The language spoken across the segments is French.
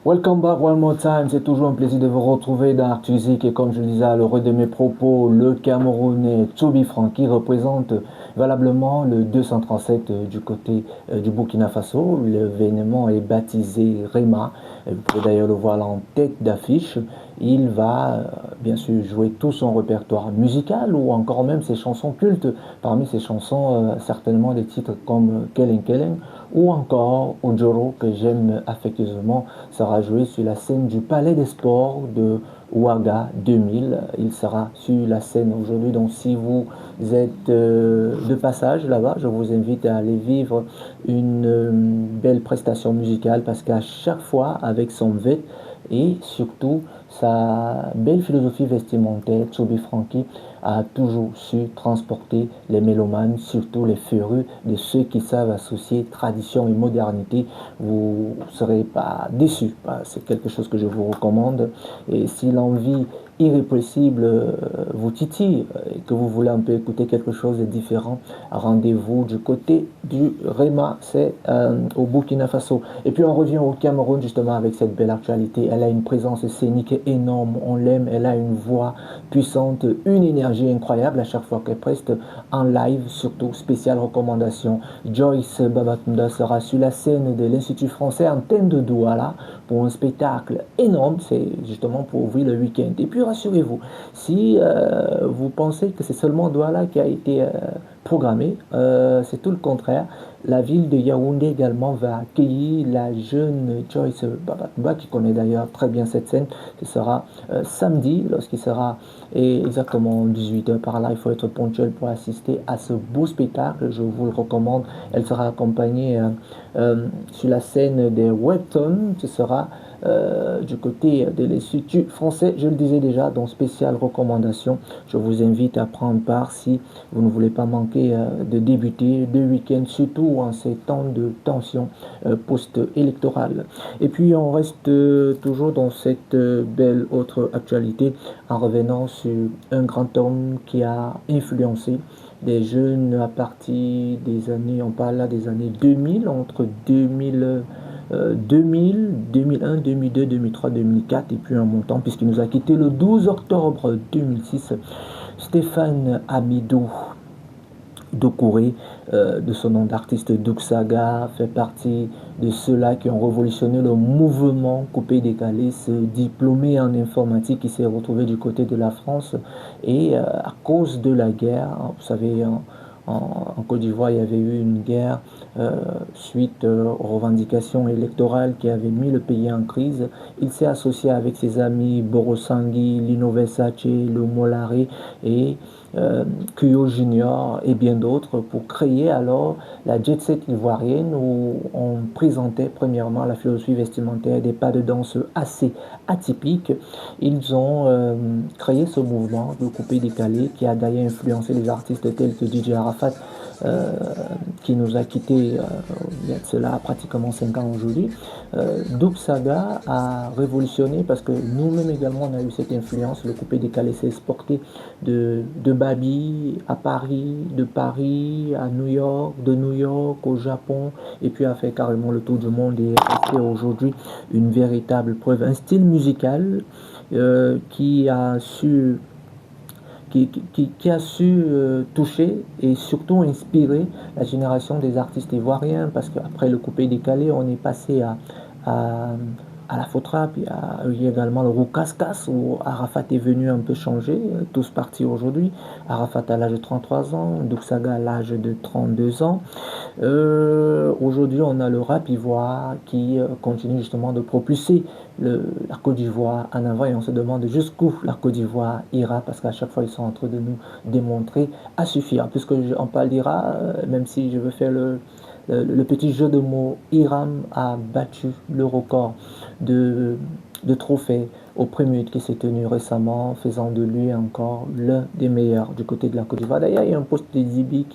Welcome back one more time, c'est toujours un plaisir de vous retrouver dans Art Music et comme je le disais à l'heure de mes propos, le Camerounais Tsobi Franky représente valablement le 237 du côté du Burkina Faso. L'événement est baptisé REMA, vous pouvez d'ailleurs le voir là en tête d'affiche. Il va bien sûr jouer tout son répertoire musical ou encore même ses chansons cultes. Parmi ses chansons, certainement des titres comme Kelen Kelen ou encore Ojoro que j'aime affectueusement sera joué sur la scène du Palais des Sports de Ouaga 2000. Il sera sur la scène aujourd'hui. Donc si vous êtes de passage là-bas, je vous invite à aller vivre une belle prestation musicale parce qu'à chaque fois, avec son vet et surtout sa belle philosophie vestimentaire, Tsobi Franky a toujours su transporter les mélomanes, surtout les férus, de ceux qui savent associer tradition et modernité. Vous ne serez pas déçus. C'est quelque chose que je vous recommande. Et si l'envie irrépressible vous titille et que vous voulez un peu écouter quelque chose de différent, rendez-vous du côté du REMA, c'est au Burkina Faso. Et puis on revient au Cameroun justement avec cette belle actualité. Elle a une présence scénique énorme, on l'aime, elle a une voix puissante, une énergie incroyable à chaque fois qu'elle preste en live, surtout spéciale recommandation. Joyce Babatunda sera sur la scène de l'Institut français Antenne de Douala pour un spectacle énorme, c'est justement pour ouvrir le week-end. Et puis rassurez-vous, si vous pensez que c'est seulement Douala qui a été programmé, c'est tout le contraire. La ville de Yaoundé également va accueillir la jeune Joyce Babatouba qui connaît d'ailleurs très bien cette scène. Ce sera samedi lorsqu'il sera exactement 18h par là. Il faut être ponctuel pour assister à ce beau spectacle. Je vous le recommande. Elle sera accompagnée sur la scène des Webtoons. Ce sera du côté de l'Institut français, je le disais déjà, dans spéciale recommandation. Je vous invite à prendre part si vous ne voulez pas manquer de débuter le week-end, surtout en ces temps de tension post-électorale. Et puis on reste toujours dans cette belle autre actualité en revenant sur un grand homme qui a influencé des jeunes à partir des années, on parle là des années 2000, entre 2000, 2000, 2001, 2002, 2003, 2004 et puis un montant puisqu'il nous a quitté le 12 octobre 2006. Stéphane Amidou Doucouré, de son nom d'artiste Duxaga, fait partie de ceux-là qui ont révolutionné le mouvement coupé-décalé, ce diplômé en informatique qui s'est retrouvé du côté de la France. Et à cause de la guerre, vous savez, en Côte d'Ivoire, il y avait eu une guerre suite aux revendications électorales qui avaient mis le pays en crise. Il s'est associé avec ses amis Borosangui, Lino Versace, le Molare et Kuyo Junior et bien d'autres pour créer alors la jet set ivoirienne où on présentait premièrement la philosophie vestimentaire des pas de danse assez atypiques. Ils ont créé ce mouvement de coupé décalé qui a d'ailleurs influencé les artistes tels que DJ Arafat euh, qui nous a quittés il y a de cela pratiquement 5 ans aujourd'hui. Dub Saga a révolutionné parce que nous-mêmes également on a eu cette influence. Le coupé décalé s'est exporté de Babi à Paris, de Paris à New York, de New York au Japon, et puis a fait carrément le tour du monde et est resté aujourd'hui une véritable preuve. Un style musical qui a su qui a su toucher et surtout inspirer la génération des artistes ivoiriens parce qu'après le coupé décalé, on est passé à, à la Fotrap, il y a également le Roukas où Arafat est venu un peu changer, tous partis aujourd'hui. Arafat à l'âge de 33 ans, Duxaga à l'âge de 32 ans. Aujourd'hui, on a le rap ivoire qui continue justement de propulser la Côte d'Ivoire en avant et on se demande jusqu'où la Côte d'Ivoire ira parce qu'à chaque fois ils sont en train de nous démontrer à suffire. Puisque on parle d'Ira, même si je veux faire le petit jeu de mots, Iram a battu le record de, de trophées au Premier qui s'est tenu récemment, faisant de lui encore l'un des meilleurs du côté de la Côte d'Ivoire. D'ailleurs, il y a un post de Zibi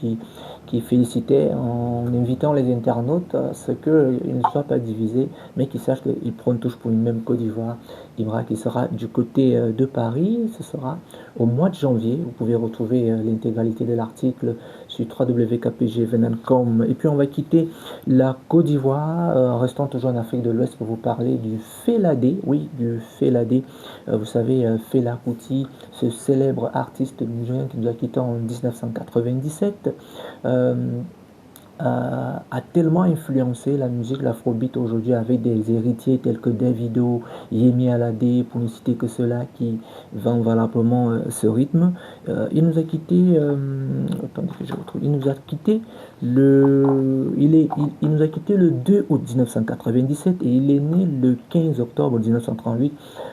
qui félicitait en invitant les internautes à ce qu'ils ne soient pas divisés, mais qu'ils sachent qu'ils prennent tous pour une même Côte d'Ivoire. Ibra qui sera du côté de Paris, ce sera au mois de janvier. Vous pouvez retrouver l'intégralité de l'article sur www.kpgvenal.com. Et puis on va quitter la Côte d'Ivoire, restant toujours en Afrique de l'Ouest pour vous parler du Féladé. Oui, du Féladé. Vous savez, Fela Kuti, ce célèbre artiste nigérien qui nous a quittés en 1997. A tellement influencé la musique, l'afrobeat aujourd'hui avec des héritiers tels que Davido, Yemi Alade, pour ne citer que ceux-là qui vendent valablement ce rythme. Il nous a quitté, attendez que je retrouve, il nous a quitté il nous a quitté le 2 août 1997 et il est né le 15 octobre 1938.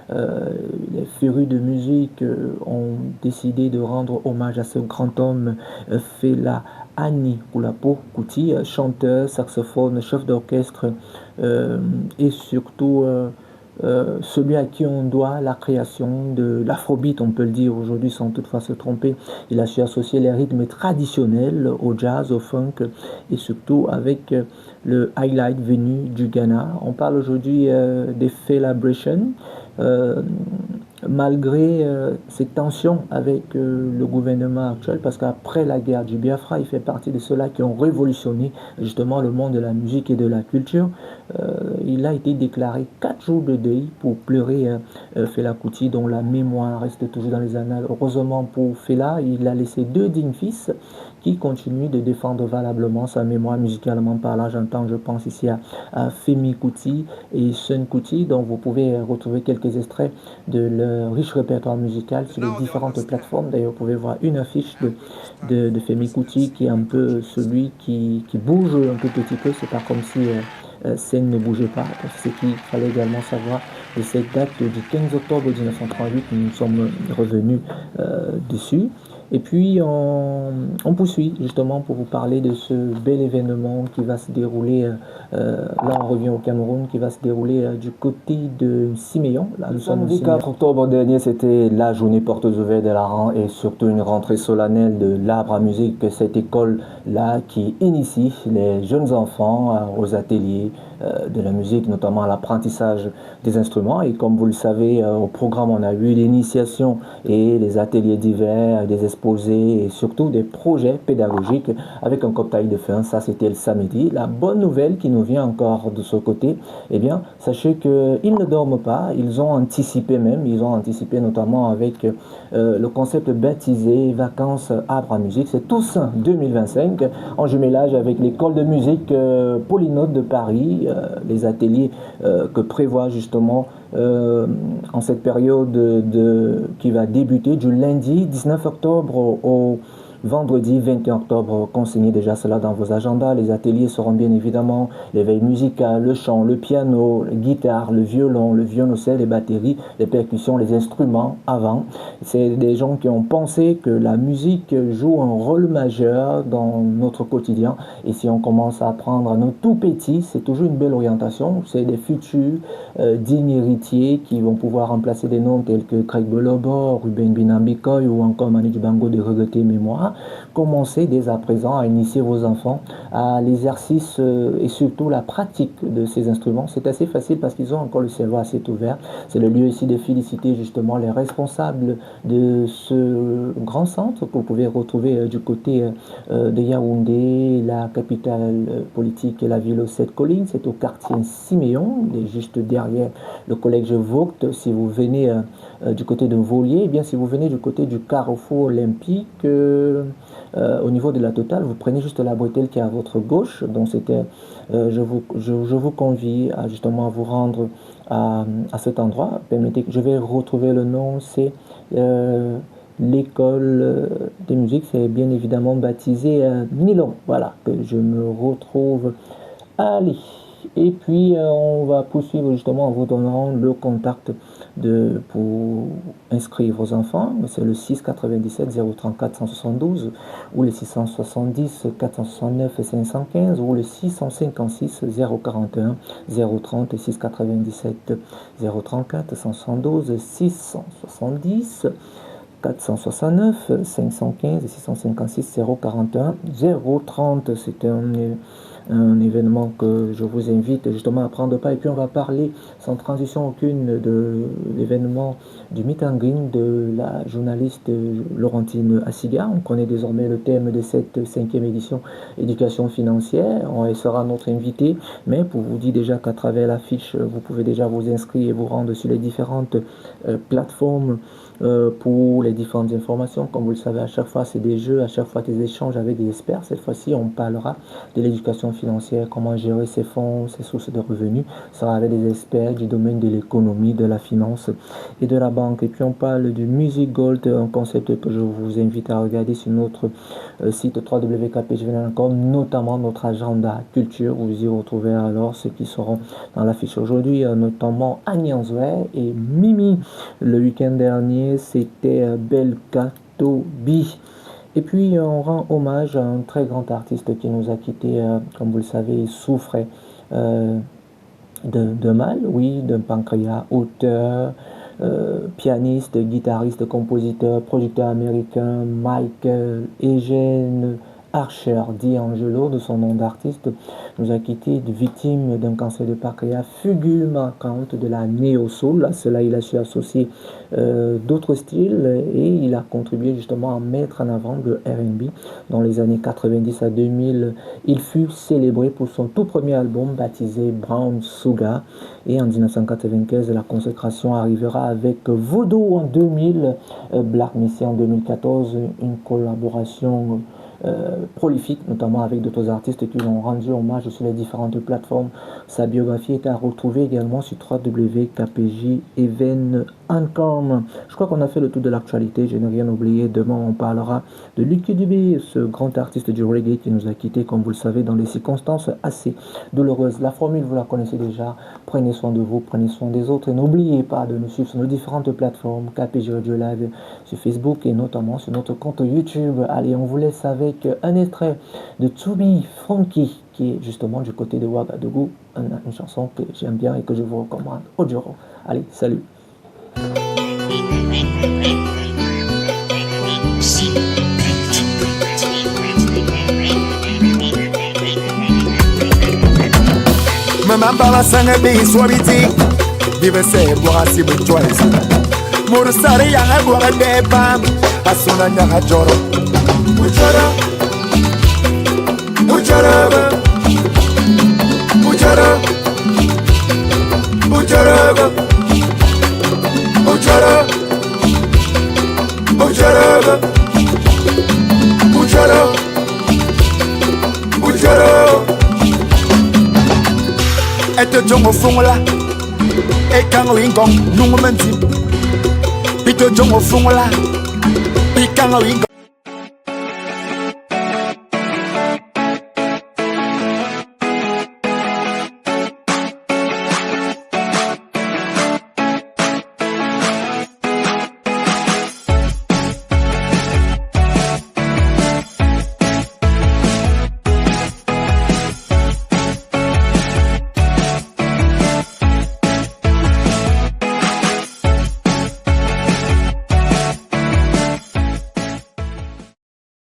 Les férus de musique ont décidé de rendre hommage à ce grand homme, Fela Ani Kulapo Kuti, chanteur, saxophone, chef d'orchestre et surtout celui à qui on doit la création de l'afrobeat, on peut le dire aujourd'hui sans toutefois se tromper. Il a su associer les rythmes traditionnels au jazz, au funk et surtout avec le highlight venu du Ghana. On parle aujourd'hui des Felabrations. Malgré ces tensions avec le gouvernement actuel, parce qu'après la guerre du Biafra, il fait partie de ceux-là qui ont révolutionné justement le monde de la musique et de la culture. Il a été déclaré 4 jours de deuil pour pleurer Fela Kuti, dont la mémoire reste toujours dans les annales. Heureusement pour Fela, il a laissé 2 dignes fils qui continuent de défendre valablement sa mémoire musicalement parlant. J'entends, je pense ici à Femi Kuti et Sun Kuti, dont vous pouvez retrouver quelques extraits de leur riche répertoire musical sur les différentes plateformes. D'ailleurs, vous pouvez voir une affiche de Femi Kuti qui est un peu celui qui bouge un peu petit peu. C'est pas comme si scène ne bougeait pas. C'est ce qu'il fallait également savoir de cette date du 15 octobre 1938. Nous sommes revenus dessus. Et puis on poursuit justement pour vous parler de ce bel événement qui va se dérouler, là on revient au Cameroun, qui va se dérouler du côté de Siméon. Là, nous sommes le 4 octobre dernier, c'était la journée portes ouvertes de l'ARAN et surtout une rentrée solennelle de l'arbre à musique, cette école-là qui initie les jeunes enfants aux ateliers de la musique, notamment à l'apprentissage des instruments. Et comme vous le savez, au programme, on a eu l'initiation et les ateliers divers, des exposés et surtout des projets pédagogiques avec un cocktail de fin. Ça, c'était le samedi. La bonne nouvelle qui nous vient encore de ce côté, eh bien, sachez qu'ils ne dorment pas. Ils ont anticipé même. Ils ont anticipé notamment avec le concept baptisé Vacances Arbre à musique. C'est Toussaint 2025 en jumelage avec l'école de musique Polynote de Paris. Les ateliers que prévoit justement en cette période qui va débuter du lundi 19 octobre au vendredi 21 octobre. Consignez déjà cela dans vos agendas. Les ateliers seront bien évidemment l'éveil musical, le chant, le piano, la guitare, le violoncelle, les batteries, les percussions, les instruments avant. C'est des gens qui ont pensé que la musique joue un rôle majeur dans notre quotidien. Et si on commence à apprendre à nos tout petits, c'est toujours une belle orientation. C'est des futurs dignes héritiers qui vont pouvoir remplacer des noms tels que Craig Belobo, Ruben Binambikoy ou encore Manu Dibango de Regretter Mémoire. Commencez dès à présent à initier vos enfants à l'exercice et surtout la pratique de ces instruments. C'est assez facile parce qu'ils ont encore le cerveau assez ouvert. C'est le lieu ici de féliciter justement les responsables de ce grand centre que vous pouvez retrouver du côté de Yaoundé, la capitale politique et la ville aux 7 collines. C'est au quartier Siméon, juste derrière le collège Vaucte. Si vous venez du côté de Volier, eh bien si vous venez du côté du carrefour olympique, au niveau de la totale, vous prenez juste la bretelle qui est à votre gauche. Donc c'était, je vous convie à justement à vous rendre à cet endroit. Permettez que je vais retrouver le nom. C'est l'école de musique. C'est bien évidemment baptisé Nilon. Voilà que je me retrouve. Allez. Et puis on va poursuivre justement en vous donnant le contact pour inscrire vos enfants. C'est le 697 034 172 ou le 670 469 515 ou le 656 041 030 697 034 172 670 469 515 656 041 030. C'est un événement que je vous invite justement à prendre part. Et puis on va parler sans transition aucune de l'événement du meet and greet de la journaliste Laurentine Assiga. On connaît désormais le thème de cette 5e édition, éducation financière. Elle sera notre invitée, mais pour vous dire déjà qu'à travers l'affiche, vous pouvez déjà vous inscrire et vous rendre sur les différentes plateformes pour les différentes informations. Comme vous le savez, à chaque fois c'est des jeux, à chaque fois des échanges avec des experts. Cette fois-ci, on parlera de l'éducation financière, comment gérer ses fonds, ses sources de revenus. Ça sera avec des experts du domaine de l'économie, de la finance et de la banque. Et puis on parle du Music Gold, un concept que je vous invite à regarder sur notre site www.kpgvn.com, notamment notre agenda culture. Vous y retrouvez alors ceux qui seront dans l'affiche aujourd'hui, notamment Agnès Way et Mimi. Le week-end dernier, c'était Belka Tobi. Et puis on rend hommage à un très grand artiste qui nous a quittés, comme vous le savez, il souffrait de mal, oui, d'un pancréas, auteur, pianiste, guitariste, compositeur, producteur américain, Michael Eugene Archer D'Angelo, de son nom d'artiste, nous a quitté victime d'un cancer de pancréas fulgurante de la néo-soul. À cela, il a su associer d'autres styles et il a contribué justement à mettre en avant le R&B. Dans les années 90 à 2000, il fut célébré pour son tout premier album baptisé Brown Sugar. Et en 1995, la consécration arrivera avec Voodoo en 2000, Black Messiah en 2014, une collaboration prolifique, notamment avec d'autres artistes qui lui ont rendu hommage sur les différentes plateformes. Sa biographie est à retrouver également sur www.kpjevent.com. Je crois qu'on a fait le tour de l'actualité, je n'ai rien oublié. Demain, on parlera de Lucky Dubé, ce grand artiste du reggae qui nous a quittés, comme vous le savez, dans des circonstances assez douloureuses. La formule, vous la connaissez déjà. Prenez soin de vous, prenez soin des autres et n'oubliez pas de nous suivre sur nos différentes plateformes, KPG Radio Live sur Facebook et notamment sur notre compte YouTube. Allez, on vous laisse avec un extrait de To Be Funky qui est justement du côté de Ouagadougou, une chanson que j'aime bien et que je vous recommande. Ojoro. Allez, salut. Mama bala sanga be swabiti Dive se boa si bu choice Murusari yang boa de pam Asuna nya joro Ujara Ujara Ujara Ujara Ujara Ujara Ujara Ujara Et te jongo fungola E kango ingong nungu menti Pito jongo fungola I kango ingong